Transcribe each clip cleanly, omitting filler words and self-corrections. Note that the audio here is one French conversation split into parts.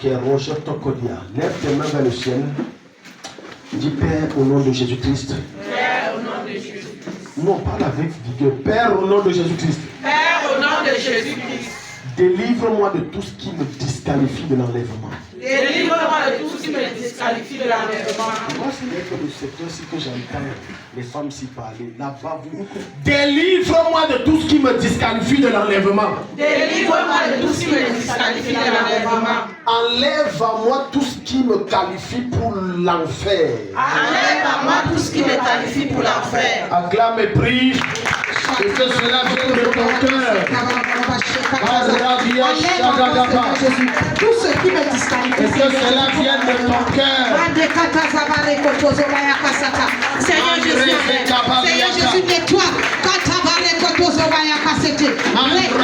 Lève tes mains vers le ciel. Dis Père au nom de Jésus-Christ. Père au nom de Jésus. Non, parle avec vigueur. Père au nom de Jésus-Christ. Père au nom de Jésus-Christ. Délivre-moi de tout ce qui me disqualifie de l'enlèvement. Délivre-moi de tout ce qui me disqualifie de l'enlèvement. Moi, ce n'est que le secteur-ci que j'entends les femmes s'y parler. Là-bas, vous. Délivre-moi de tout ce qui me disqualifie de l'enlèvement. Délivre-moi de tout ce qui me disqualifie de l'enlèvement. Enlève à moi tout ce qui me qualifie pour l'enfer. Enlève à moi tout ce qui me qualifie pour l'enfer. Acclame et prie. Et que cela vienne de ton cœur. Tout ce qui me disqualifie. Et que cela vienne de ton cœur. Seigneur Jésus, Seigneur Jésus, nettoie. Seigneur Jésus, enlève.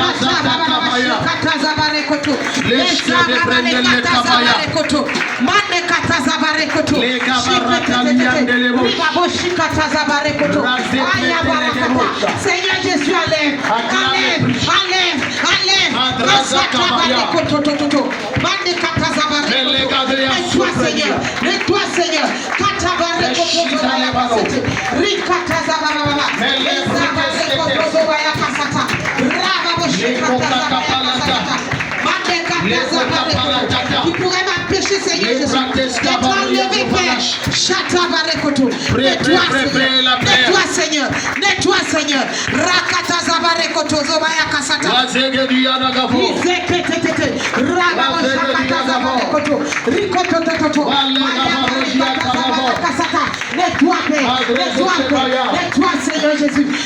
Nettoie Seigneur. Qui pourrait m'empêcher, Seigneur Jésus, d'être enlevé, Père. Nettoie, Seigneur. Nettoie, Seigneur. Rakata zabarekoto zobaya kasata. Nettoie, Seigneur Jésus.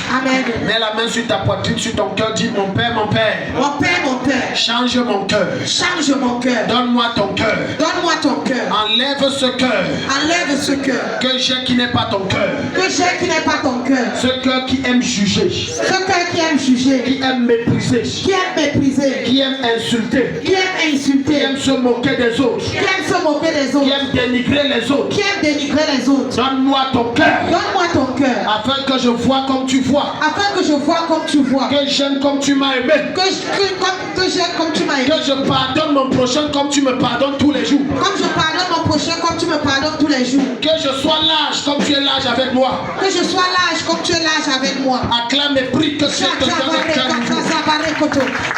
Amen. Mets la main sur ta poitrine, sur ton cœur. Dis mon Père, mon Père. Mon Père, mon Père. Change mon cœur. Change mon cœur. Donne-moi ton cœur. Donne-moi ton cœur. Enlève ce cœur. Enlève ce cœur. Que j'ai qui n'est pas ton cœur. Que j'ai qui n'est pas ton cœur. Ce cœur qui aime juger. Ce cœur qui aime juger. Qui aime mépriser. Qui aime mépriser. Qui aime insulter. Qui aime insulter. Qui aime se moquer des autres. Qui aime se moquer des autres. Qui aime dénigrer les autres. Qui aime dénigrer les autres. Donne-moi ton cœur. Donne-moi ton cœur. Afin que je vois comme tu vois. Afin que je vois comme tu vois. Que j'aime comme tu m'as aimé. Que j'aime comme tu m'as aimé. Que je pardonne mon prochain comme tu me pardonnes tous les jours. Comme je pardonne mon prochain comme tu me pardonnes tous les jours. Que je sois lâche comme tu es lâche avec moi. Que je sois lâche comme tu es lâche avec moi. Acclame et prie que Dieu te donne un cœur nouveau.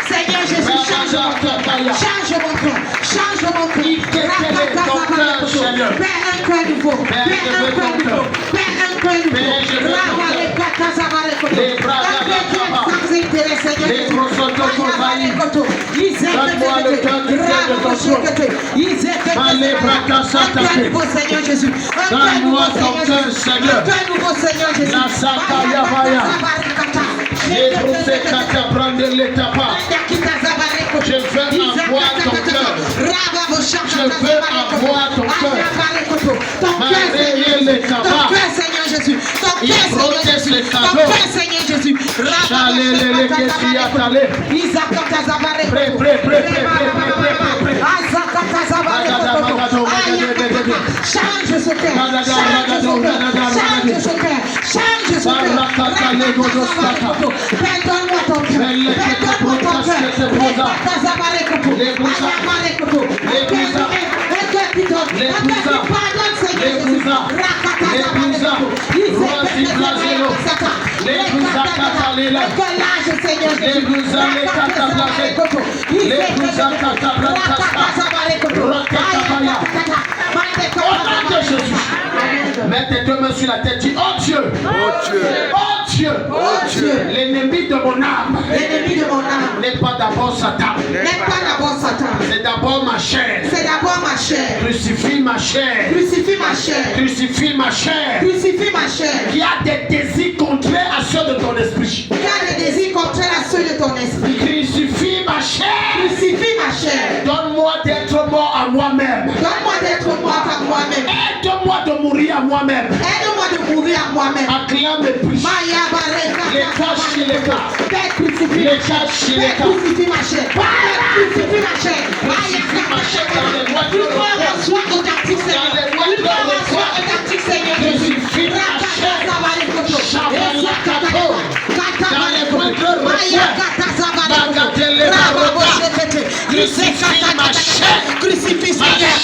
Seigneur Jésus, change mon cœur. Change mon cœur. Change mon cœur. Père, un cœur nouveau. Père, un cœur nouveau. Père, un cœur nouveau. Sans intérêt, Seigneur. Donne-moi le cœur qui vient de ton trône. Un cœur nouveau, Seigneur Jésus. Donne-moi ton cœur, Seigneur. Un cœur nouveau, Seigneur Jésus. La sakaya vaya. Je veux avoir ton cœur. Je veux avoir ton cœur. Ton cœur, Seigneur Jésus. Ton cœur, Seigneur Jésus. Change ce cœur. Change ce cœur. Change ce cœur. Pardonne-moi ton cœur. Pardonne-moi ton cœur. Mets tes deux mains sur la tête, dis oh Dieu, oh Dieu, oh Dieu, l'ennemi de mon âme, n'est pas d'abord Satan, c'est d'abord ma chair, crucifie ma chair, crucifie ma chair, qui a des désirs contraires à ceux de ton esprit, crucifie ma chair, donne-moi d'être mort à moi-même, aide-moi de mourir à moi-même, acclame et prie. L'état chez l'état. crucifie L'état chez l'état. crucifie ma chair. Crucifie ma chair. Crucifie ma chair dans les lois de Une fois reçoit authentique Seigneur. Dans les lois de Une fois reçoit authentique Seigneur. Crucifie ma chair. Dans les lois de Crucifie ma chair. Crucifie Seigneur.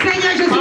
Seigneur Jésus,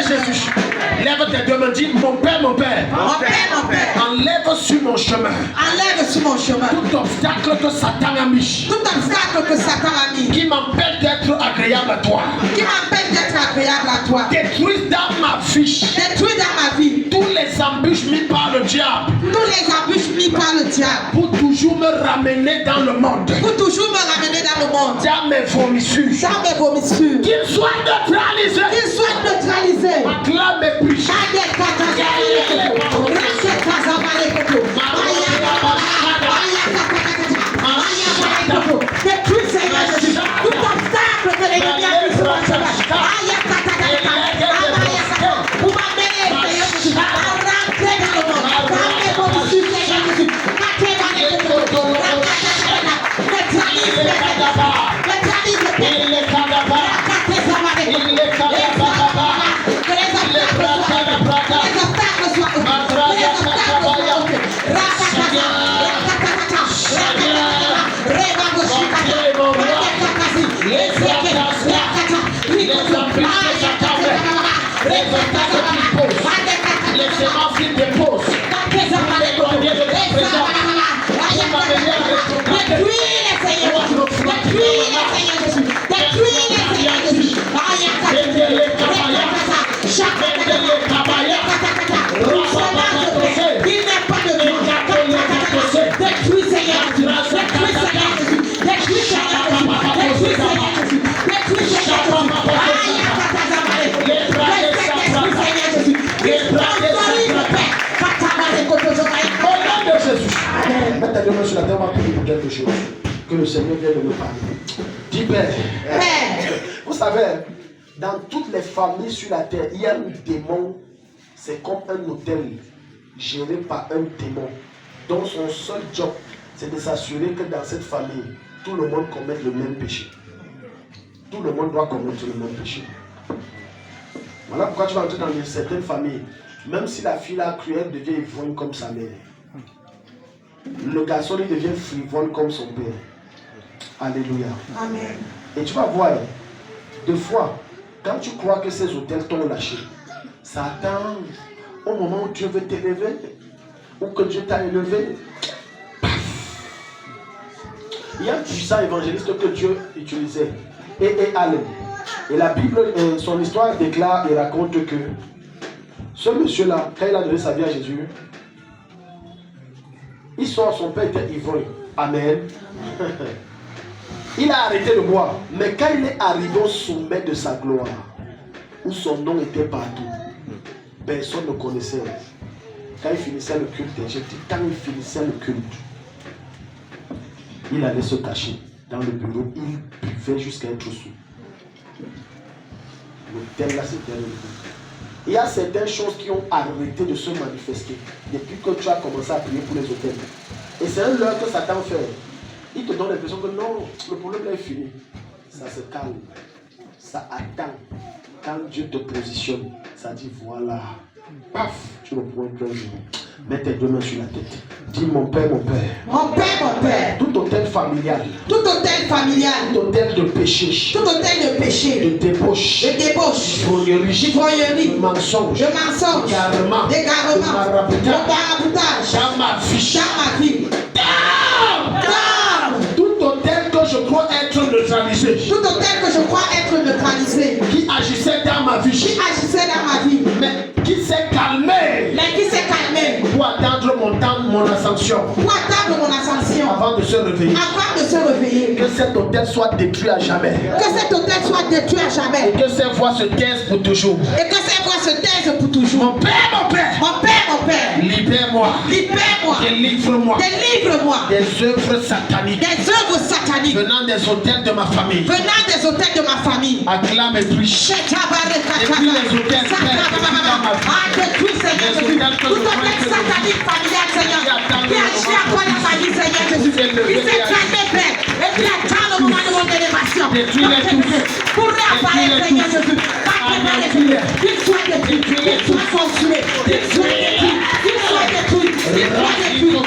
Jésus, lève tes deux mains, dis mon Père, enlève sur mon chemin tout obstacle que Satan a mis, qui m'empêche d'être agréable à toi, détruis dans ma vie tous les embûches mis par le diable, pour toujours me ramener dans le monde, dans mes vomissures, qu'il soit neutralisé, acclame mes péchés. Tout obstacle que l'ennemi a mis sur mon chemin. Vous m'amenez, Seigneur Jésus, à rentrer dans le monde. Dans mes vomissures, Seigneur Jésus. Rentrer dans les vomissures. Neutralise les sur la terre, on va prier pour quelque chose. Que le Seigneur vienne de nous parler. Dis Père. Vous savez, dans toutes les familles sur la terre, il y a un démon. C'est comme un hôtel géré par un démon. Donc son seul job, c'est de s'assurer que dans cette famille, tout le monde commette le même péché. Tout le monde doit commettre le même péché. Voilà pourquoi tu vas entrer dans certaines familles. Même si la fille là cruelle devient ivrogne comme sa mère. Le garçon il devient frivole comme son père. Alléluia. Amen. Et tu vas voir, des fois, quand tu crois que ces hôtels t'ont lâché, ça attend au moment où Dieu veut t'élever, ou que Dieu t'a élevé. Il y a un puissant évangéliste que Dieu utilisait, et Allen. Et la Bible, son histoire déclare et raconte que ce monsieur-là, quand il a donné sa vie à Jésus, il sort, son père était ivrogne. Amen. Il a arrêté de boire. Mais quand il est arrivé au sommet de sa gloire, où son nom était partout, personne ne connaissait. Quand il finissait le culte, j'ai dit, quand il finissait le culte, il allait se cacher dans le bureau, il buvait jusqu'à être sous. L'hôtel là, c'était le bureau. Il y a certaines choses qui ont arrêté de se manifester depuis que tu as commencé à prier pour les hôtels. Et c'est un leurre que Satan fait. Il te donne l'impression que non, le problème est fini. Ça se calme. Ça attend. Quand Dieu te positionne, ça dit voilà. Paf, tu ne pourras plus jouer. Mets tes deux mains sur la tête. Dis mon Père, mon Père. Mon Père, mon Père. Tout hôtel familial. Tout hôtel familial. Tout hôtel de péché. Tout hôtel de péché. De débauche. De débauche. D'ivrognerie. De mensonge. De mensonge. D'égarement. D'égarement. De maraboutage. Dans ma vie. Dans ma vie. Tout hôtel que je crois être neutralisé. Tout hôtel que je crois être neutralisé. Qui agissait dans ma vie. Qui agissait dans ma vie. Mais qui s'est calmé. Mais qui s'est calmé. Pour attendre mon temps, mon ascension. Pour attendre mon ascension. Avant de se réveiller. Avant de se réveiller. Que cet hôtel soit détruit à jamais. Que cet hôtel soit détruit à jamais. Et que ces voix se taisent pour toujours. Et que ces voix se taisent pour toujours. Mon Père, mon Père. Mon Père, mon Père. Libère-moi. Libère-moi. Délivre-moi. Délivre-moi. Des œuvres sataniques. Des œuvres sataniques. Venant des hôtels de ma famille. Venant des hôtels de ma famille. Acclame et prie. Et puis les hôtels dans ma vie. Les hôtels tout hôtel satanique familial, Seigneur. Qui agit à quoi dans ma vie, Seigneur Jésus. Qui s'est calmé, Père. Et qui attend le moment de mon élévation. Détruis-les tous. Pour réapparaître, Seigneur Jésus. Qu'il soit détruit. Qu'il soit consumé. Qu'il soit détruit. Qu'il soit détruit. Qu'il soit détruit.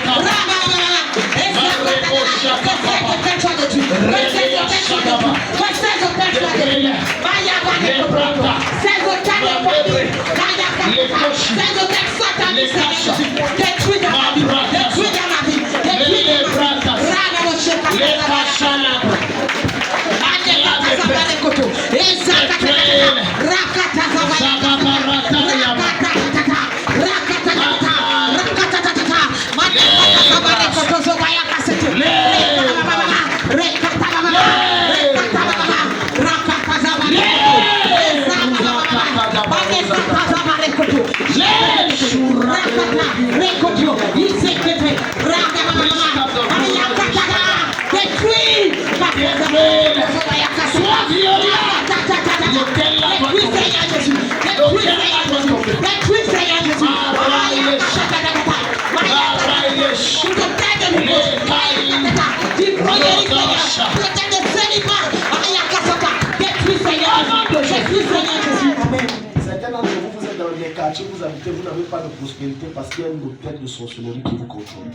Vous habitez, vous n'avez pas de prospérité parce qu'il y a une hôtel de sorcellerie qui vous contrôle.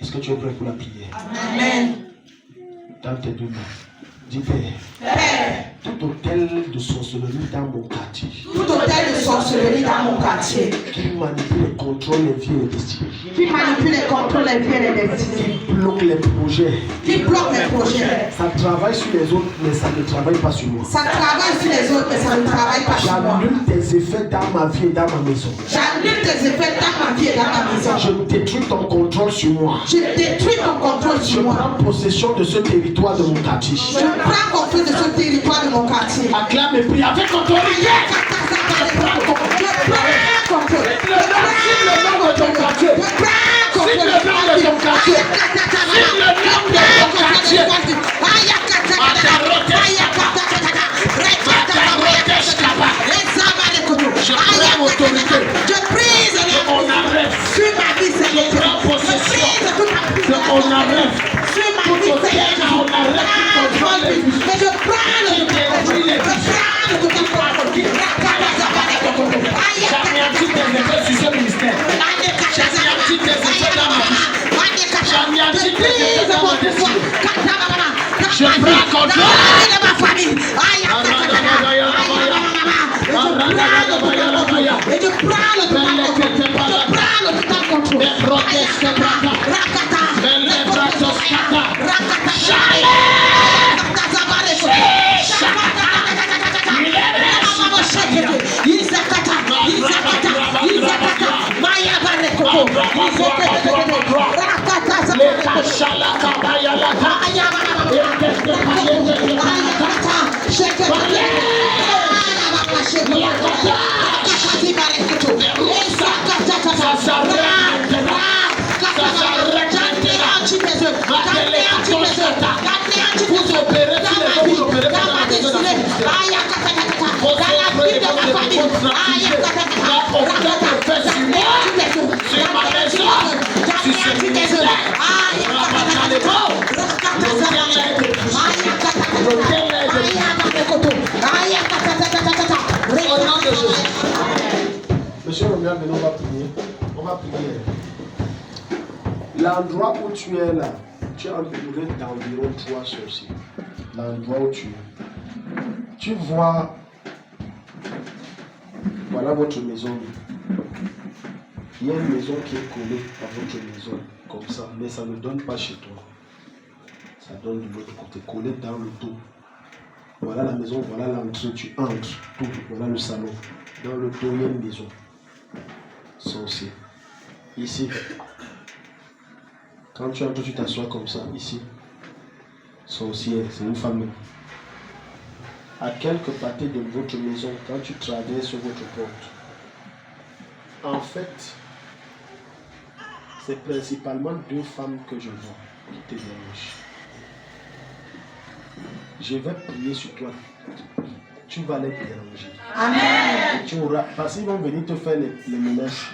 Est-ce que tu es prêt pour la prière? Amen. Dans tes deux mains. Dis Père. Tout hôtel de sorcellerie dans mon quartier. Tout hôtel de sorcellerie dans mon quartier. Qui manipule et contrôle les vies et les destinées. Qui manipule et contrôle les vies et les destinées. Qui bloque les projets. Qui bloque les projets. Ça travaille sur les autres, mais ça ne travaille pas sur moi. Ça travaille sur les autres, mais ça ne travaille pas sur moi. J'annule tes effets dans ma vie et dans ma maison. J'annule tes effets dans ma vie et dans ma maison. Je détruis ton contrôle sur moi. Je détruis ton contrôle sur moi. Je prends possession de ce territoire de mon quartier. Je prends contrôle de ce territoire de mon quartier. Acclame et prie avec autorité. Je prends contrôle. Le nom de ton quartier. C'est le nom de ton quartier. C'est le nom de ton quartier. Je prends autorité. Je prise sur ma vie, Seigneur. Je prends possession de mon arrêt. Sur ma vie, Seigneur. Mais je prends le j'anéantis tes effets sur ce ministère. J'anéantis tes effets dans ma vie. J'anéantis tes effets dans ma destinée. Je prends contrôle de ma famille. Et je prends le contrôle. Vous Maintenant, on va prier. On va prier. L'endroit où tu es là, tu es entouré d'environ 3 sorciers. L'endroit où tu es. Tu vois, voilà votre maison. Il y a une maison qui est collée à votre maison, comme ça, mais ça ne donne pas chez toi. Ça donne de l'autre côté, collé dans le dos. Voilà la maison, voilà l'entrée, tu entres, tout, voilà le salon. Dans le dos, il y a une maison. Sorcier. Ici. Quand tu entres, tu t'assois comme ça, ici. Sorcière, c'est une femme. À quelques pâtés de votre maison, quand tu traverses votre porte, en fait, c'est principalement 2 femmes que je vois qui te dérangent. Je vais prier sur toi. Tu vas les déranger. Amen. Tu auras, parce qu'ils vont venir te faire les menaces.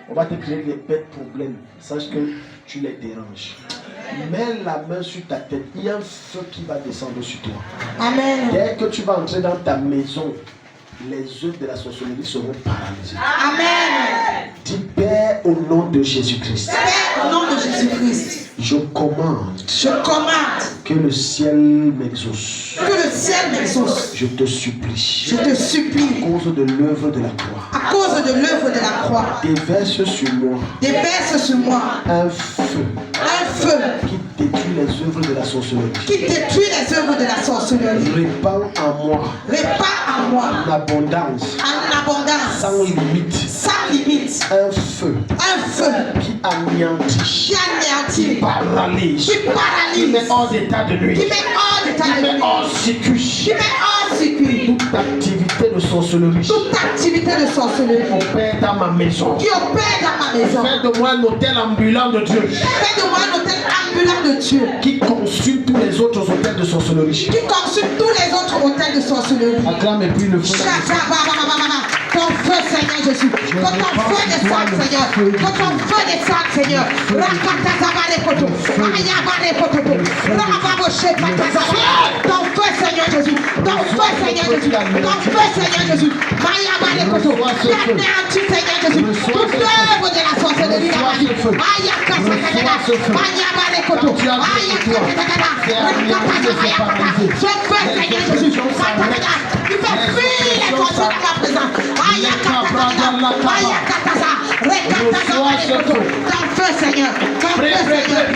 On va te créer des bêtes problèmes. Sache que tu les déranges. Mets la main sur ta tête. Il y a un feu qui va descendre sur toi. Amen. Dès que tu vas entrer dans ta maison, les œuvres de la sorcellerie seront paralysées. Amen. Dis Père au nom de Jésus-Christ. Père, au nom de Jésus-Christ. Je commande que le ciel m'exauce. Que le ciel m'exauce. Je te supplie. Je te supplie. À cause de l'œuvre de la croix. À cause de l'œuvre de la croix. Déverse sur moi. Déverse sur moi. Un feu. Un feu. Qui détruit les œuvres de la sorcellerie. Qui détruit les œuvres de la sorcellerie. Répand en moi. Répand en moi. En abondance. En abondance. Sans limite. Sans limite. Un feu. Un feu. Qui anéantit. Qui anéantit. Paralyse. Qui paralyse. Qui met hors d'état de nuit. Qui met hors d'état de nuit. Qui met hors circuit. Qui met hors circuit. Toute activité de sorcellerie. Toute activité de sorcellerie. Qui opère dans ma maison. Qui opère dans ma maison. Fais de moi un hôtel ambulant de Dieu. Fais de moi un hôtel ambulant de Dieu. Qui consume tous les autres hôtels de sorcellerie. Qui consume tous les autres hôtels de sorcellerie. Acclame et puis le feu. Ton feu, Seigneur Jésus. Que ton feu descende, Seigneur. Que ton feu descende, Seigneur. Rakatazabalekoto. Ayabalekoto. Ramaboshe-patazabale. Ton feu, Seigneur Jésus. Ton feu, Seigneur Jésus. Ton feu, Seigneur Jésus. Ayabalekoto. Anéantis, Seigneur Jésus. Toute œuvre de la sorcellerie dans ma vie. Ayakazabalekoto. Ayabalekoto. Rakatazabale. Ce feu, Seigneur Jésus. Tu fais fuir les sorciers dans ma présence. Ton feu, Seigneur. Ton feu, Seigneur.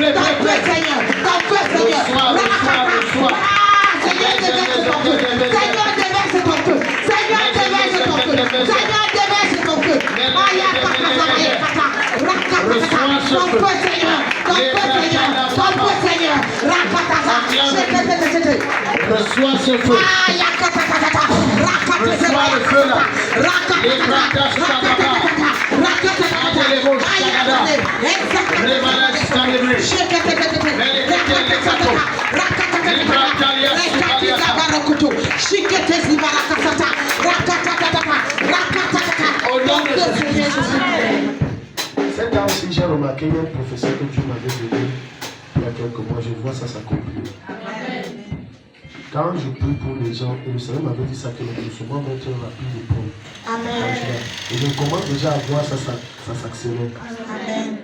Ton feu, Seigneur. Ton feu, Seigneur. Seigneur, déverse ton feu. Seigneur, déverse ton feu. Seigneur, déverse ton feu. Seigneur, déverse ton feu. Ton feu, Seigneur. Ton feu, Seigneur. Ton feu, Seigneur. Reçois ce feu. Reçois le feu là. Les braquages cette dame, si j'ai remarqué, il y a un professeur que Dieu m'avait donné il y a quelques mois, je vois ça s'accomplir. Quand je prie pour les gens, et le Seigneur m'avait dit ça, que le doucement va être rapide et prompt. Amen. Et je commence déjà à voir ça s'accélérer. Amen.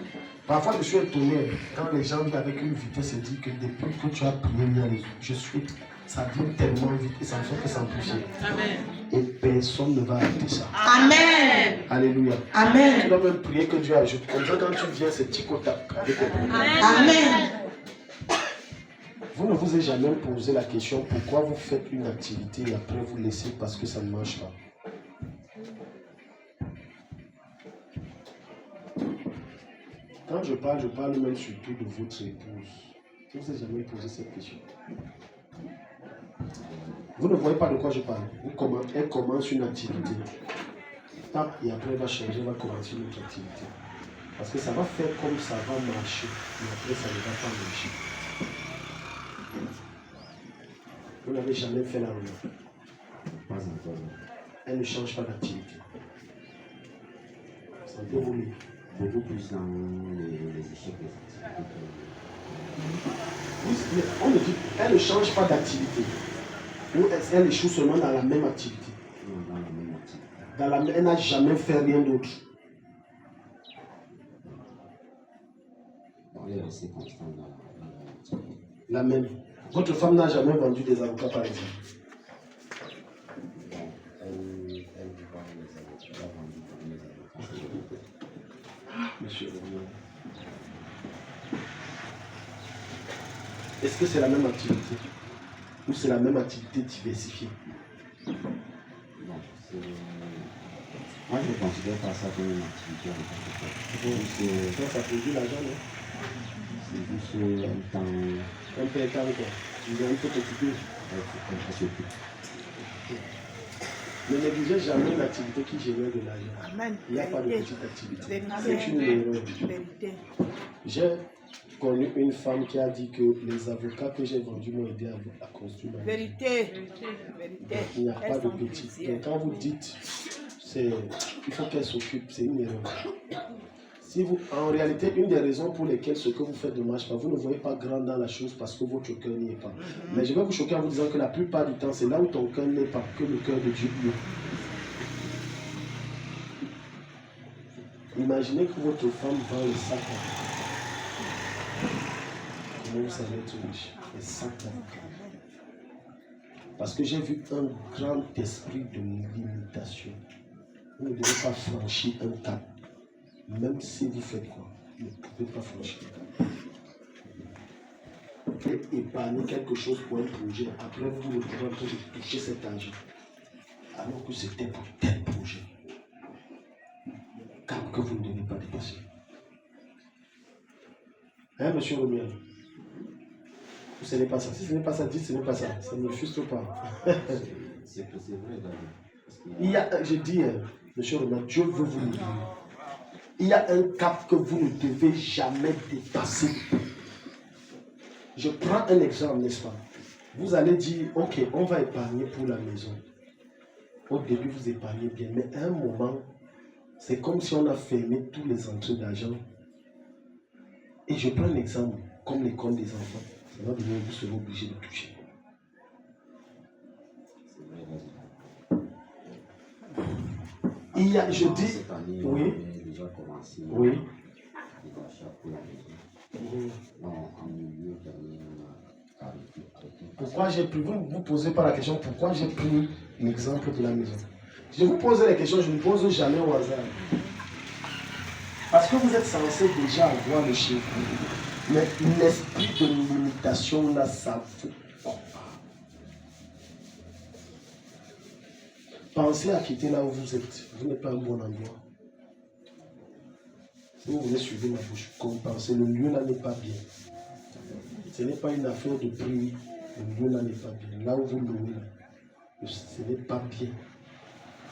Parfois, je suis étonné quand les gens viennent avec une vitesse et disent que depuis que tu as prié, ça vient tellement vite et ça ne fait que s'amplifier. Amen. Et personne ne va arrêter ça. Amen. Alléluia. Amen. Tu dois même prier que Dieu ajoute. Comme ça, quand tu viens, c'est tic-au-tac avec tes problèmes. Amen. Vous ne vous êtes jamais posé la question pourquoi vous faites une activité et après vous laissez parce que ça ne marche pas. Quand je parle même surtout de votre épouse. Vous ne vous êtes jamais posé cette question. Vous ne voyez pas de quoi je parle. Elle commence une activité. Tape et après elle va changer, elle va commencer une autre activité. Parce que ça va faire comme ça va marcher. Mais après ça ne va pas marcher. Vous n'avez jamais fait la remarque. Pas encore. Elle ne change pas d'activité. Sentez-vous mieux. Beaucoup plus dans les échecs des activités. Oui, mais on me dit, elle ne change pas d'activité. Ou elle échoue seulement dans la même activité. Non, dans la même activité. Dans la, elle n'a jamais fait rien d'autre. Elle est restée constante dans La même. Votre femme n'a jamais vendu des avocats, par exemple. elle vend les avocats. Elle a vendu les avocats. Monsieur, est-ce que c'est la même activité? Ou c'est la même activité diversifiée? Non, moi je ne considère pas ça comme une activité en tant que telle. Ça produit l'argent, non? C'est juste un temps. Un peu écart, quoi. Tu viens un peu t'occuper. Ne négligez jamais une activité qui génère de l'argent. Il n'y a pas de petite activité. C'est une erreur. J'ai connu une femme qui a dit que les avocats que j'ai vendus m'ont aidé à construire ma maison. Vérité. Il n'y a pas de petit. Donc quand vous dites il faut qu'elle s'occupe, c'est une erreur. Si vous, en réalité, une des raisons pour lesquelles ce que vous faites ne marche pas, vous ne voyez pas grand dans la chose parce que votre cœur n'y est pas. Mais je vais vous choquer en vous disant que la plupart du temps, c'est là où ton cœur n'est pas que le cœur de Dieu y est. Imaginez que votre femme vend les sacs d'avocats. Comment vous savez être riche? Les sacs d'avocats. Parce que j'ai vu un grand esprit de limitation. Vous ne devez pas franchir un cap. Même si vous faites quoi, vous ne pouvez pas franchir. Et épargner quelque chose pour un projet, après vous ne pouvez pas toucher cet argent. Alors que c'était pour tel projet. Cap que vous ne devez pas dépasser. Hein, monsieur Romuald? Ce n'est pas ça. Si ce n'est pas ça, dites ce n'est pas ça. Ça ne me frustre pas. C'est vrai, David. Il y a, je dis, monsieur Romuald, Dieu veut vous livrer. Il y a un cap que vous ne devez jamais dépasser. Je prends un exemple, n'est-ce pas? Vous allez dire, ok, on va épargner pour la maison. Au début, vous épargnez bien, mais à un moment, c'est comme si on a fermé tous les entrées d'argent. Et je prends un exemple, comme l'école des enfants. Ça va devenir, vous serez obligé de toucher. C'est vrai, David. Il y a, je dis, Cette année, oui. on avait déjà commencé Oui. les achats pour la maison. Non, en milieu d'année, on a arrêté. Pourquoi j'ai pris, vous ne vous posez pas la question, pourquoi j'ai pris l'exemple de la maison? Je vous pose les questions, je ne pose jamais au hasard. Parce que vous êtes censé déjà avoir le chiffre. Mais l'esprit de limitation, là, ça vous comprend. Pensez à quitter là où vous êtes. Vous n'êtes pas un bon endroit. Si vous voulez suivre ma bouche, compensez. Le lieu là n'est pas bien. Ce n'est pas une affaire de prix. Le lieu là n'est pas bien. Là où vous louez, là, ce n'est pas bien.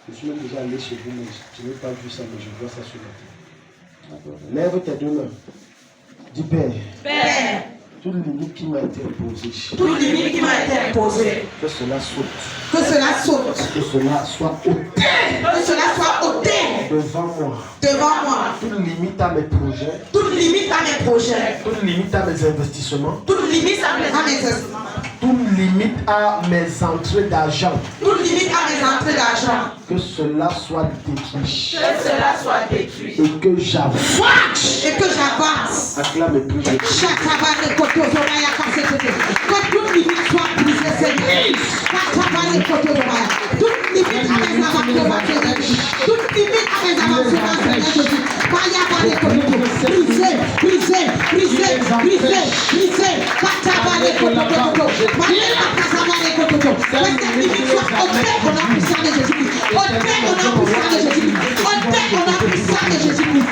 Je suis même déjà allé chez vous, mais je n'ai pas vu ça, mais je vois ça sur la télé. Lève tes deux mains. Dis Père. Père, Toute limite qui m'a été imposée. toute limite qui m'a été imposée, Que cela saute. que cela saute, Que cela soit ôté que cela soit ôté devant moi. devant moi. Toute limite à mes projets. Toute limite à mes projets, Toute limite à mes investissements. toute limite à mes investissements, Toute limite à mes entrées d'argent. toute limite à mes entrées d'argent, Que cela soit détruit. que cela soit détruit Et que j'avance. et que j'avance. Acclame plus de Chatabane Kotozomaya Kasetete. Que toute limite soit brisée, Seigneur. Chatabane Kotozomaya. Toute limite à mes avancements, Seigneur. Toute limite à mes avancements, Seigneur Jésus. Mayabane Kotozo. Brisé, brisé, brisé, brisé, brisé. Chatabane Kotozo. Mayabane Kasabane Kotozo. Que cette limite soit ôtée au nom puissant de Jésus. Ôtée au nom puissant de Jésus. Ôtée au nom puissant de Jésus.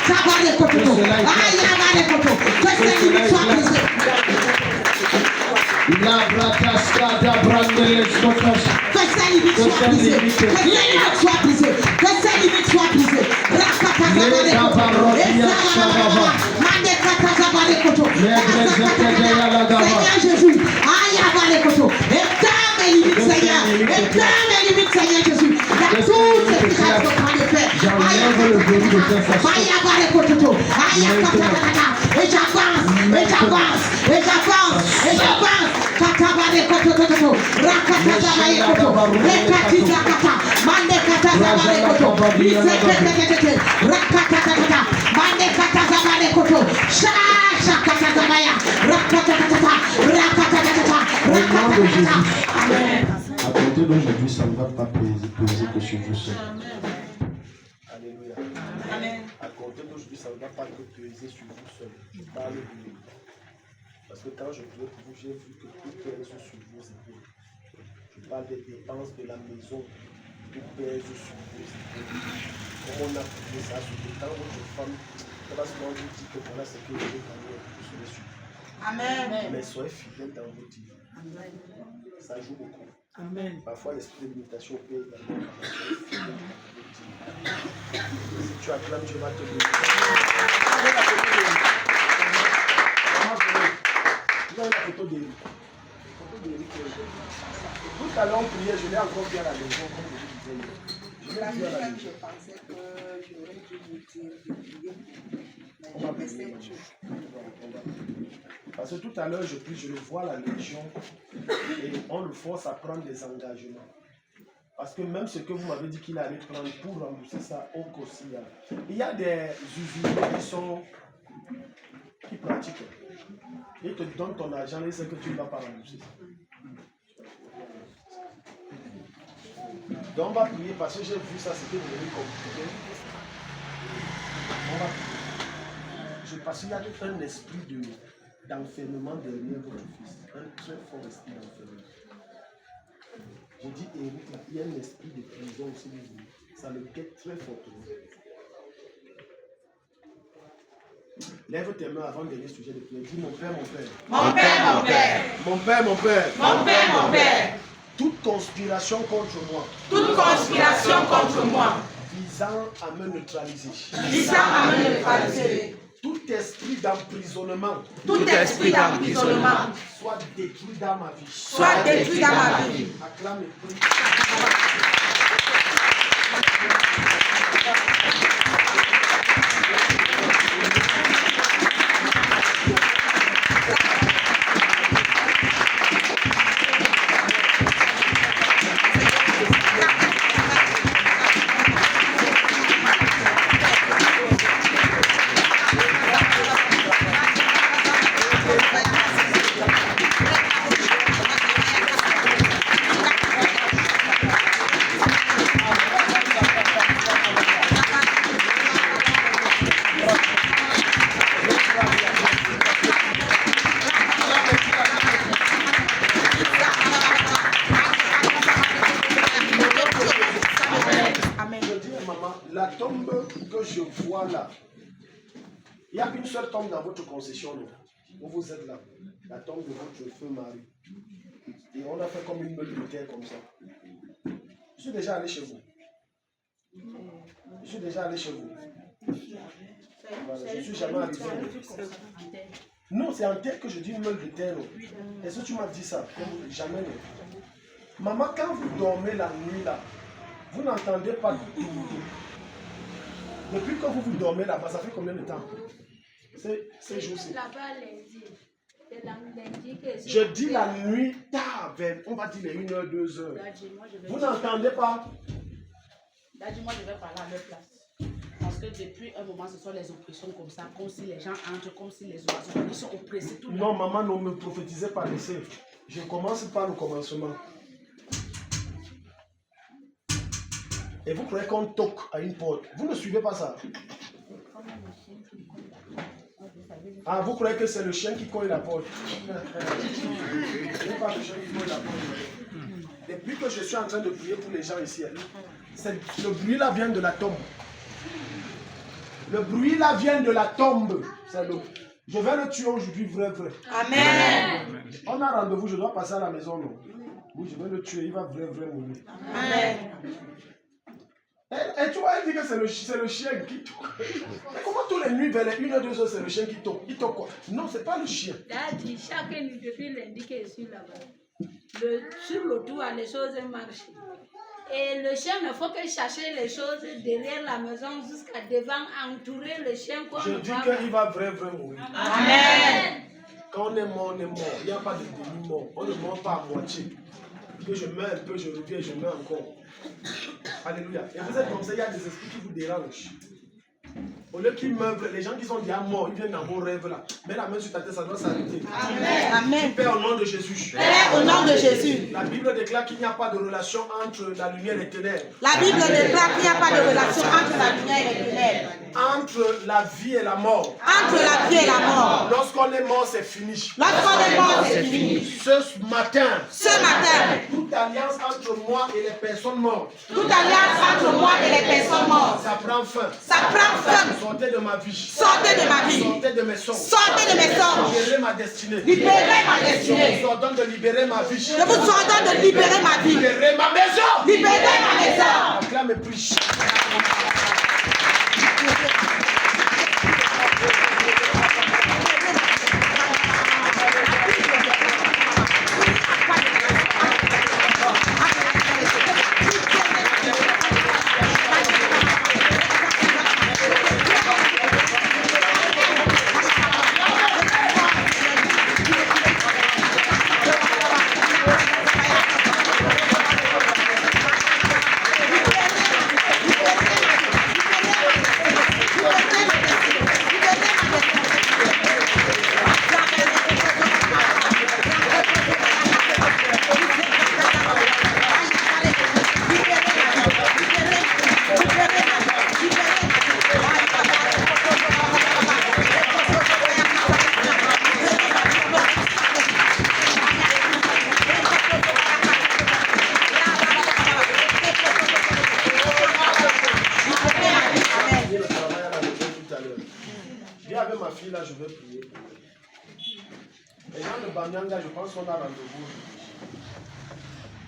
Chatabane Kotozo. Mayabane Kotozo. Que cette limite soit brisée. La bratascada brandeles notas. Que ces limites soient brisées. Que ces limites soient brisées. Que ces limites soient brisées. Seigneur Jésus, éteins mes limites, Seigneur. Éteins mes limites, Seigneur Jésus. Il y a tout ce que j'ai en train de faire. Et j'avance, et j'avance, et j'avance, et j'avance. Katabane kotototo, rakata zabaye koto, rekati zakata, mande kata À compter d'aujourd'hui, ça ne va pas peser que sur vous seul. Alléluia. À compter d'aujourd'hui, ça ne va pas que peser sur vous seul. Je parle de vous. Parce que quand je priais pour vous, j'ai vu que tout pèse sur vos épaules. Je parle des dépenses de la maison. Tout pèse sur vos épaules. Comme on a prié ça, sur le temps votre femme, ça va souvent vous dire que voilà ce que je vais gagner, vous serez sur. Amen. Mais soyez fidèles dans vos dires. Ça joue beaucoup. Amen. Parfois, l'esprit de limitation peut également. Si tu acclames, tu vas te bénir. Vous avez la photo d'Éric. Tout à l'heure, on priait, je l'ai encore vu à la maison, comme je vous disais. Je l'ai vu à la maison. Je pensais que j'aurais dû vous dire de prier. On va prier. Parce que tout à l'heure, je prie, je le vois la légion et on le force à prendre des engagements. Parce que même ce que vous m'avez dit qu'il allait prendre pour rembourser ça au Kossia, il y a des usuriers qui pratiquent. Ils te donnent ton argent et c'est que tu ne vas pas rembourser ça. Donc on va prier parce que j'ai vu ça, c'était devenu compliqué. On va prier. Parce qu'il y a tout un esprit d'enfermement derrière votre fils. Un très fort esprit d'enfermement. J'ai dit, Eric, il y a un esprit de prison aussi. Ça le guette très fortement. Lève tes mains avant de dernier sujet de prière. Dis, mon père, mon père. Mon père, mon père. Mon père, mon père. Mon père, mon père. Toute conspiration contre moi. Toute conspiration contre moi. Visant à me neutraliser. Visant à me neutraliser. Tout esprit d'emprisonnement. Tout esprit d'emprisonnement. Soit détruit dans ma vie. Soit détruit dans ma vie. Acclame et prie. La tombe que je vois là, il n'y a qu'une seule tombe dans votre concession, non? Où vous êtes là, la tombe de votre feu mari. Et on a fait comme une meule de terre comme ça. Je suis déjà allé chez vous. Je suis déjà allé chez vous. Voilà, je ne suis jamais arrivé. Non, c'est en terre que je dis une meule de terre. Est-ce que tu m'as dit ça? Jamais. Non. Maman, quand vous dormez la nuit là, vous n'entendez pas de tout. Depuis que vous dormez là-bas, ça fait combien de temps? Ces jours-ci. Je dis la nuit tard, on va dire les 1h, 2h. Vous n'entendez pas? Daddy, moi je vais parler à leur place. Parce que depuis un moment, ce sont les oppressions comme ça, comme si les gens entrent, comme si les oiseaux, ils sont oppressés tout le Non, maman, ne me prophétisez pas laisser. Je commence par le commencement. Et vous croyez qu'on toque à une porte. Vous ne suivez pas ça. Ah, vous croyez que c'est le chien qui cogne la porte. C'est pas le chien qui cogne la porte. Depuis que je suis en train de prier pour les gens ici, le bruit là vient de la tombe. Le bruit là vient de la tombe. Je vais le tuer aujourd'hui, vrai. Amen. On a rendez-vous, je dois passer à la maison, non? Oui, je vais le tuer, il va vrai mourir. Amen. Et tu vois, elle dit que c'est le chien qui toque. Mais comment tous les nuits vers les 1h, 2h, c'est le chien qui toque? Il toque quoi? Non, c'est pas le chien. Daddy, chaque nuit, depuis lundi que je suis là-bas, sur le toit, les choses marchent. Et le chien, il faut que chercher les choses derrière la maison jusqu'à devant, entourer le chien. Je dis qu'il va vrai mourir. Amen. Quand on est mort, on est mort. Il n'y a pas de demi-mort. On ne meurt pas à moitié. Que je meurs un peu, je reviens, je meurs encore. Alléluia. Et vous êtes comme ça, il y a des esprits qui vous dérangent. Au lieu qu'ils meublent, les gens qui sont déjà morts, ils viennent dans vos rêves là. Mets la main sur ta tête, ça doit s'arrêter. Amen. Père, au nom de Jésus. Père, au nom de Jésus. La Bible déclare qu'il n'y a pas de relation entre la lumière et les ténèbres. La Bible déclare qu'il n'y a pas de relation entre la lumière et les ténèbres. Entre la vie et la mort. Entre la vie et la mort. Lorsqu'on est mort, c'est fini. Lorsqu'on est mort, c'est fini. Ce matin, Toute alliance entre moi et les personnes mortes, toute alliance entre moi et les personnes mortes, ça prend fin. ça prend fin. Sortez de ma vie. Sortez de ma vie. Sortez de mes songes. Sortez de mes songes. Libérez ma destinée. Libérez ma destinée. Je vous ordonne de libérer ma vie. Je vous ordonne de libérer ma vie. Libérez ma maison. Libérez ma maison. Acclame et prie. Là, je veux prier. Les gens de Banyanga, je pense qu'on a rendez-vous.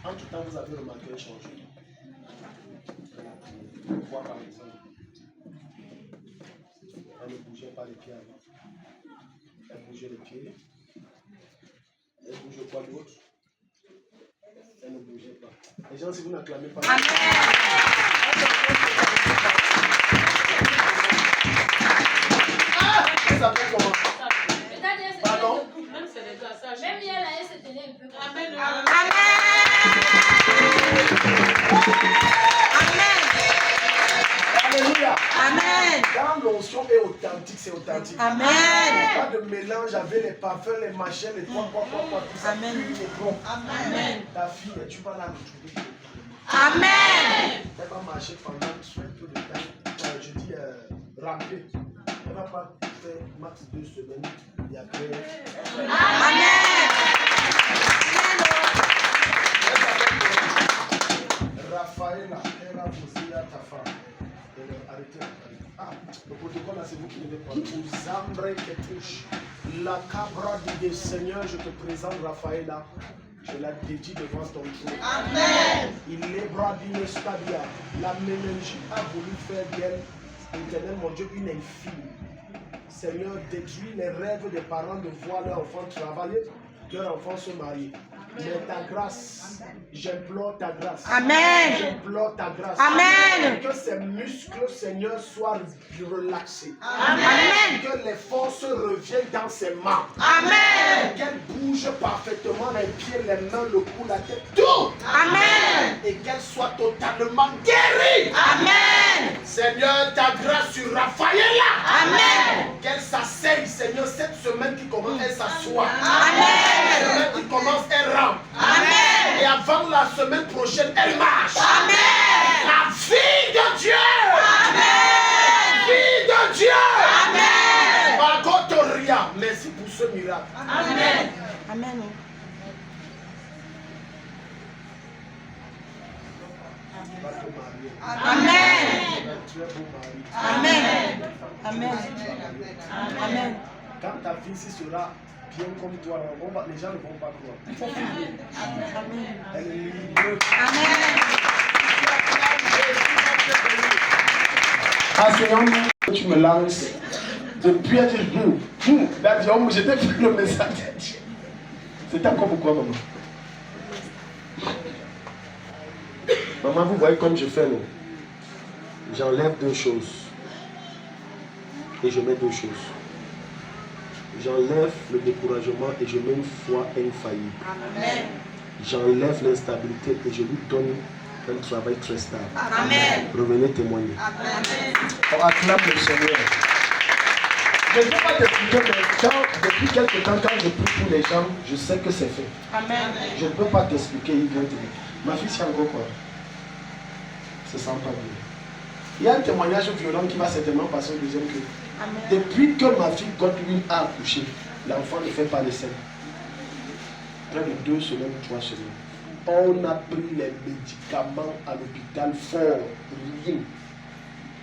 Entre temps, vous avez remarqué un changement. Pourquoi par exemple, elle ne bougeait pas les pieds avant. Elle bougeait les pieds. Elle bougeait quoi d'autre? Elle ne bougeait pas. Les gens, si vous n'acclamez pas. Amen. Ça fait comment? Pardon? Même il y a la S, c'était un peu. Amen. Alléluia. Amen. Quand l'onction est authentique, c'est authentique. Amen. Pas de mélange avec les parfums, les machins, les quoi, tout ça. Amen. Amen. Ta fille, tu vas la retrouver. Amen. Elle va marcher pendant tout le temps. Je dis ramper. Elle va pas faire max 2 semaines. Et après. Amen. Raphaël, elle a posé à ta femme. Arrêtez. Ah, le protocole là, c'est vous qui devez prendre. Vous ambrez qui touche. La cabra du Seigneur, je te présente Raphaël. Je la dédie devant ton trône. Amen. Il est bras d'une stadia. La méningite a voulu faire d'elle, éternel mon Dieu, une infime. Seigneur, détruis les rêves des parents de voir leur enfant travailler, leur enfant se marier. Mais ta grâce, j'implore ta grâce. Amen. J'implore ta grâce. Amen. Que ces muscles, Seigneur, soient relaxés. Amen. Que les forces reviennent dans ses mains. Amen. Qu'elle bouge parfaitement les pieds, les mains, le cou, la tête, tout. Amen. Et qu'elle soit totalement guérie. Amen. Seigneur, ta grâce sur Raphaël. Amen. Qu'elle s'asseye, Seigneur, cette semaine qui commence, elle s'assoit. Amen. Cette semaine qui commence, elle rampe. Amen. Et avant la semaine prochaine, elle marche. Amen. La vie de Dieu. Amen. La vie de Dieu. Amen. Magotoria. Merci pour ce miracle. Amen. Amen. Amen. Amen. Amen. Amen. Quand ta fille sera bien comme toi, les gens ne vont pas croire. Amen. Elle est libre. Amen. Ah Seigneur, tu me lances. Depuis, elle dit, j'étais fait le message. C'était encore pourquoi, maman? Maman, vous voyez comme je fais, non? J'enlève 2 choses. Et je mets 2 choses. J'enlève le découragement et je mets une foi infaillible. Amen. J'enlève l'instabilité et je lui donne un travail très stable. Amen. Revenez témoigner. Amen. On acclame le Seigneur. Je ne vais pas t'expliquer, mais depuis quelques temps, quand je prie pour les gens, je sais que c'est fait. Amen. Je ne peux pas t'expliquer, il vient te dire. Ma fille, c'est encore quoi? Se sent pas bien. Il y a un témoignage violent qui va certainement passer au deuxième culte. Depuis que ma fille Godwin a accouché, l'enfant ne fait pas les scènes. Près de 2 semaines, 3 semaines. On a pris les médicaments à l'hôpital fort. Rien.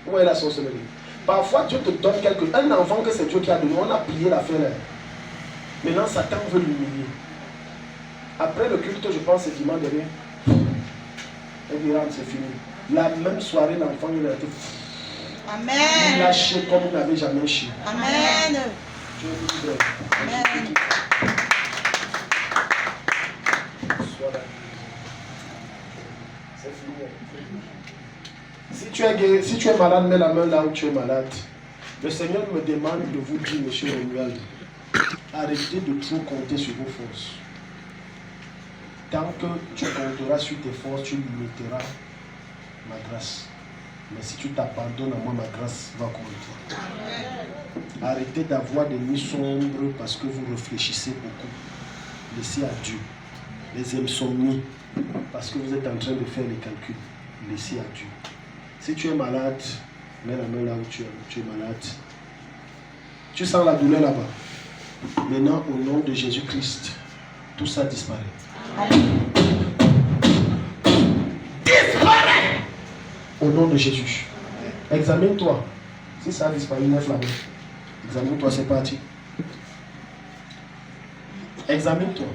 Où est la sorcellerie? Parfois, Dieu te donne un enfant que c'est Dieu qui a donné. On a plié l'affaire là. Maintenant, Satan veut l'humilier. Après le culte, je pense, c'est dimanche dernier. Et il rentre, c'est fini. La même soirée, l'enfant, il a été Amen. lâché comme il n'avait jamais chié. Amen. Dieu nous aide. Amen. Sois là. C'est fini. Si tu es malade, mets la main là où tu es malade. Le Seigneur me demande de vous dire, monsieur Romuald, arrêtez de trop compter sur vos forces. Tant que tu compteras sur tes forces, tu limiteras ma grâce. Mais si tu t'abandonnes à moi, ma grâce va compter. Arrêtez d'avoir des nuits sombres parce que vous réfléchissez beaucoup. Laissez à Dieu. Les insomnies, parce que vous êtes en train de faire les calculs. Laissez à Dieu. Si tu es malade, mets la main là où tu es malade. Tu sens la douleur là-bas. Maintenant, au nom de Jésus-Christ, tout ça disparaît. Disparaît! Au nom de Jésus. Examine-toi. Si ça a disparu, lève la main. Examine-toi, c'est parti. Examine-toi.